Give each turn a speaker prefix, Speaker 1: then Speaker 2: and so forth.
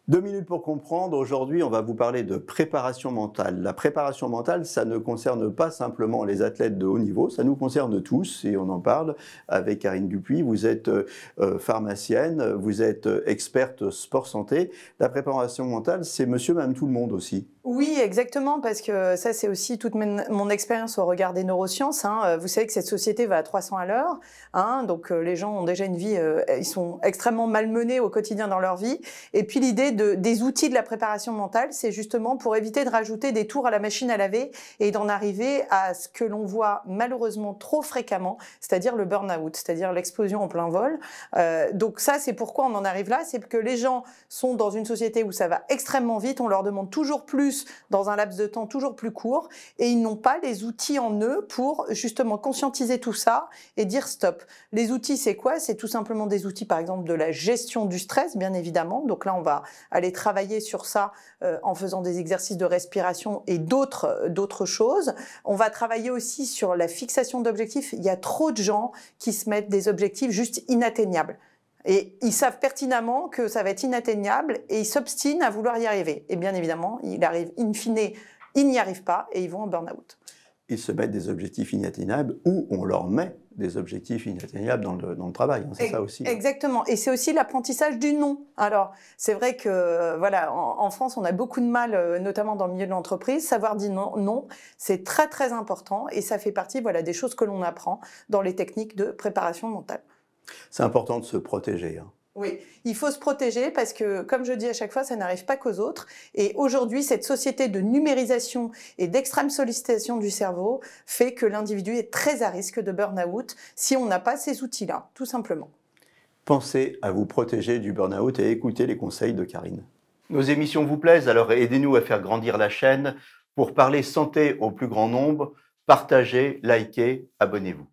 Speaker 1: 2 minutes pour comprendre. Aujourd'hui, on va vous parler de préparation mentale. La préparation mentale, ça ne concerne pas simplement les athlètes de haut niveau, ça nous concerne tous et on en parle avec Karine Dupuis. Vous êtes pharmacienne, vous êtes experte sport santé. La préparation mentale, c'est monsieur, madame, tout le monde aussi.
Speaker 2: Oui, exactement, parce que ça, c'est aussi toute mon expérience au regard des neurosciences. Vous savez que cette société va à 300 à l'heure, donc les gens ont déjà une vie, ils sont extrêmement malmenés au quotidien dans leur vie. Et puis l'idée des outils de la préparation mentale, c'est justement pour éviter de rajouter des tours à la machine à laver et d'en arriver à ce que l'on voit malheureusement trop fréquemment, c'est-à-dire le burn-out, c'est-à-dire l'explosion en plein vol. Donc ça, c'est pourquoi on en arrive là, c'est que les gens sont dans une société où ça va extrêmement vite, on leur demande toujours plus dans un laps de temps toujours plus court et ils n'ont pas les outils en eux pour justement conscientiser tout ça et dire stop. Les outils, c'est quoi? C'est tout simplement des outils, par exemple, de la gestion du stress, bien évidemment. Donc là, on va aller travailler sur ça en faisant des exercices de respiration et d'autres choses. On va travailler aussi sur la fixation d'objectifs. Il y a trop de gens qui se mettent des objectifs juste inatteignables. Et ils savent pertinemment que ça va être inatteignable et ils s'obstinent à vouloir y arriver. Et bien évidemment, il arrive in fine, ils n'y arrivent pas et ils vont en burn-out.
Speaker 1: Ils se mettent des objectifs inatteignables ou on leur met des objectifs inatteignables dans le travail, c'est ça aussi.
Speaker 2: Exactement, et c'est aussi l'apprentissage du non. Alors, c'est vrai que voilà, en France, on a beaucoup de mal, notamment dans le milieu de l'entreprise, savoir dire non, non, c'est très très important et ça fait partie voilà, des choses que l'on apprend dans les techniques de préparation mentale.
Speaker 1: C'est important de se protéger.
Speaker 2: Oui, il faut se protéger parce que, comme je dis à chaque fois, ça n'arrive pas qu'aux autres. Et aujourd'hui, cette société de numérisation et d'extrême sollicitation du cerveau fait que l'individu est très à risque de burn-out si on n'a pas ces outils-là, tout simplement.
Speaker 1: Pensez à vous protéger du burn-out et écoutez les conseils de Karine. Nos émissions vous plaisent, alors aidez-nous à faire grandir la chaîne. Pour parler santé au plus grand nombre, partagez, likez, abonnez-vous.